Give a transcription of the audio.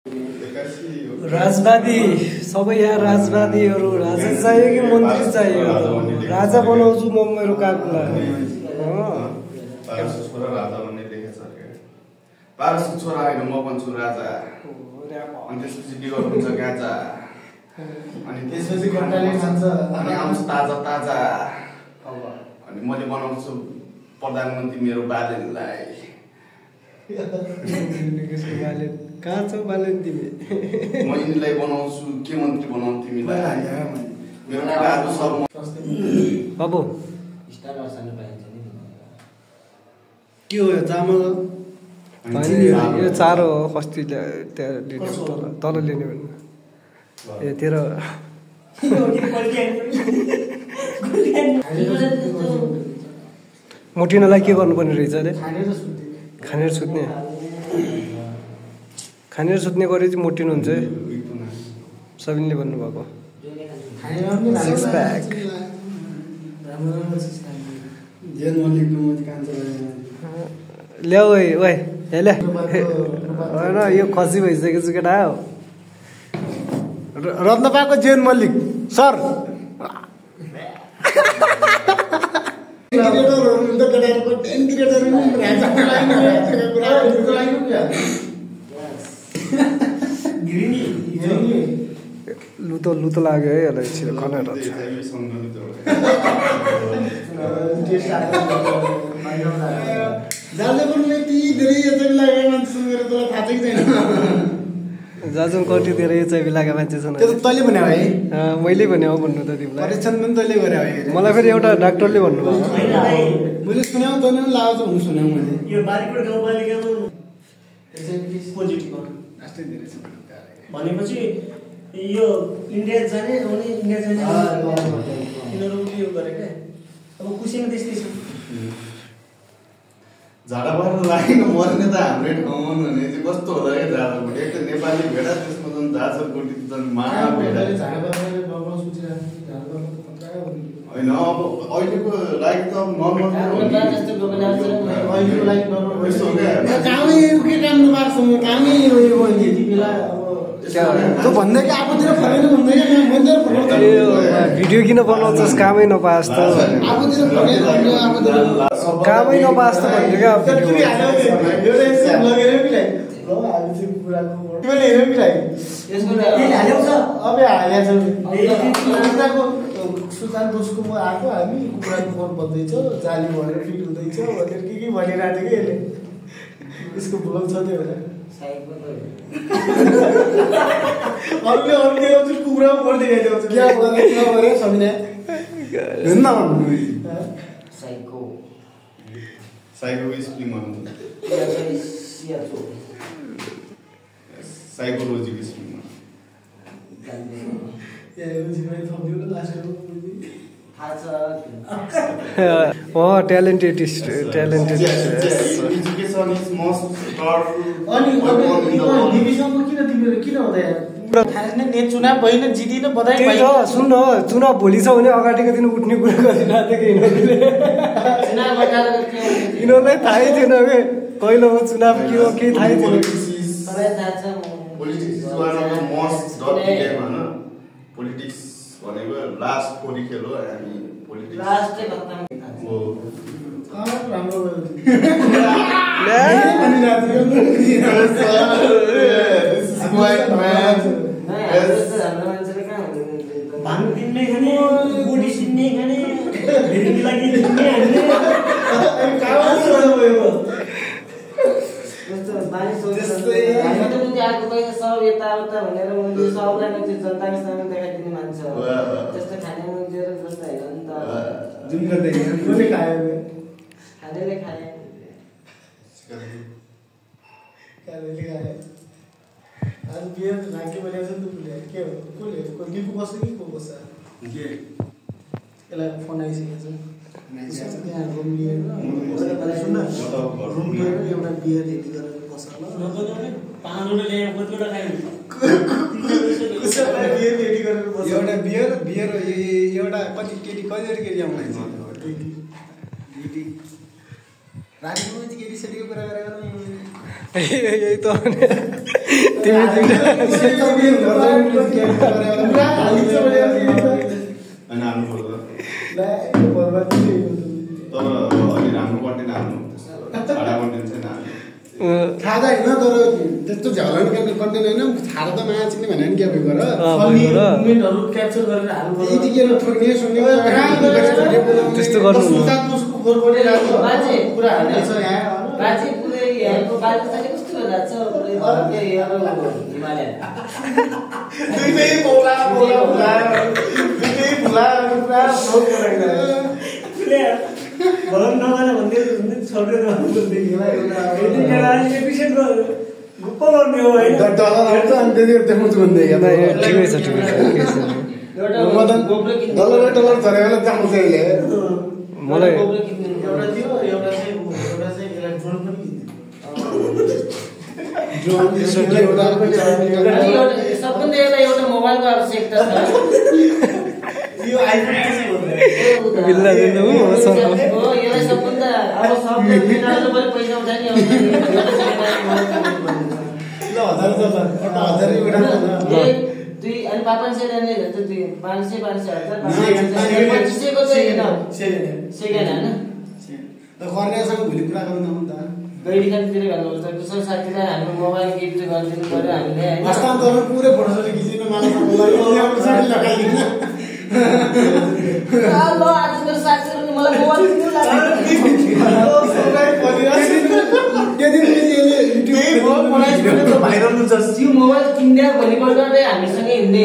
राजवादी सबै यहाँ राजवादीहरू राजा चाहियो कि मन्त्री चाहियो राजा बनाउँछु म मेरो काकुला पारसको छोरा होइन म बन्छु राजा अनि त्यसपछि बिगर हुन्छ गाजा अनि त्यसपछि घन्टाले खान्छ अनि आउँछ ताजा ताजा अनि मैले बनाउँछु प्रधानमन्त्री मेरो बालेनलाई कहाँ छौ बालेन तिमी म यिनीलाई बनाउँछु के मन्त्री बनाउँ तिमीलाई मेरो काको सब बाबु के हो यो चामल यो चारो हो कस्ती तल लिने भने ए तेरो मोटिनलाई के गर्नुपर्ने रहेछ अरे खानेर सुत्ने खानेर सुत्ने गरे चाहिँ मोटिनु हुन्छ सबिनले भन्नुभएको सिक्स प्याक ल्याऊ ओए ल्या होइन यो खसी भइसकेको छ केटा हो रत्नपाको जेन मल्लिक सर लुतो लाग्यो है यसलाई छिटो खनेर जाजुङ कति धेरै एचआइभी लागेको मान्छे छन् तैँले भन्यो है मैले भने हो भन्नु त तिमीलाई परीक्षण पनि तैँले गरे मलाई फेरि एउटा डाक्टरले भन्नुभयो मैले सुन्यौ तैँले पनि लगाएको हुनु सुन्यौ मैले यो बारीकोट गाउँपालिकामा पोजिटिभ भनेपछि यो इन्डिया जाने आउने इन्डिया जाने यिनीहरू उयो गरे क्या अब कुसीमा त्यस्तै छ झाडा पर्न लागेन मर्ने त हाम्रै ठाउँमा भने चाहिँ कस्तो होला क्या झाडा भुटी एक त नेपाली भेडा त्यसमा झन् झाँसर गोटी झन् महा भेडा होइन अब अहिलेको लागि त अब भिडियो किन बनाउँछस् कामै नपास् त कामै नपास् त भन्ने क्या सुशान्त दोषको म आएको हामी कुखुराको फोन बन्दैछ जाली भएर फिट हुँदैछ भनेर के भनिरहेको थियो कि यसले यसको भुल छ त्यो होला अर्को कुखुरा फोन देखाइदिन्छ क्या गरे समिना हेर्न साइको स्प्लिङ साइकोलोजीको स्प्लिङ ट्यालेन्टेड सुन्न चुनाव भोलि छ भने अगाडिको दिन उठ्ने कुरा गरिरहेको यिनीहरूलाई थाहै थिएन के कहिले हो चुनाव के हो केही थाहै थिएन पोलिटिक्स भनेको लास्ट पोरी खेल हो हामी पोलिटिक्स सब यताउता भनेर सबलाई जनताको सामु देखाइदिने मान्छ त्यस्तो खाने जस्तो होइन नि त खानेले खाए आज बियर राखे भने चाहिँ तुले के हो कोले को दिपु बस्छ कि को बस्छ के यसलाई फोन आइसकेछ त्यहाँ रुम लिएर सुन्न रुम लिएर एउटा बियर रेडी गरेर बस्छ ल नबनाउने पानीले ल्याएर कतिवटा खायो कसैलाई बियर रेडी गरेर बस्छ एउटा बियर एउटा कति केटी आउँछ दिदी राजनीति केटी सेडीको कुरा गरेर यही त अनि हाल्नु पर्छ तर अलि राम्रो कन्टेन्ट हाल्नु छाडा कन्टेन्ट चाहिँ नहाल्नु थाहा त होइन तर त्यस्तो झलन कन्टेन्ट होइन थाहा त नआचिने भने नि क्या गर मुभमेन्टहरु क्याप्चर गरेर हाल्नु पर्यो यतिखेर ठोक्ने सुन्ने त्यस्तो गर्नु बाजे पुरा हाल्दैछ यहाँ बाजे पुरै यहाँको बाजे चाहिँ कस्तो गरिरहेछ पुरै हिमालय दुईटै बोला दुईटै भुला पुरा फ्लोट गरेर भलन नगरे भन्दै छोडेर बोल्दै एपिसोड गुप्प गर्ने हो हैन डलर आउँछ अनि त्यतिखेर देखाउँछु भन्दै ठिकै छ डलर झरेर जान्छ अहिले मलाई एउटा थियो एउटा चाहिँ यसलाई ड्रोन पनि सबभन्दा एउटा मोबाइलको आवश्यकता छ यो आइफोन चाहिँ बिल्ला बिल्ला हो यसलाई सबभन्दा अब सबले बिनाले पनि पैसा उठाइ दुई अनि 500 ल्याउने त 500 हजार 2500 को चाहिँ सेकेन्ड हैन कर्नेसँग भोलि कुरा गर्नु न त गैडी खातिर गर्नुपर्छ कुशल साथीलाई हाम्रो मोबाइल गिफ्ट गरिदिनु पर्यो हामीले हैन हस्तान्तरण पुरै फोटोसोटो खिचिनु ल आज मेरो साथीहरुले मलाई मोबाइल किन्नु लाग्यो भाइरल हुन्छ यो मोबाइल किन्दा भोलिपल्ट हामीसँगै हिँड्दै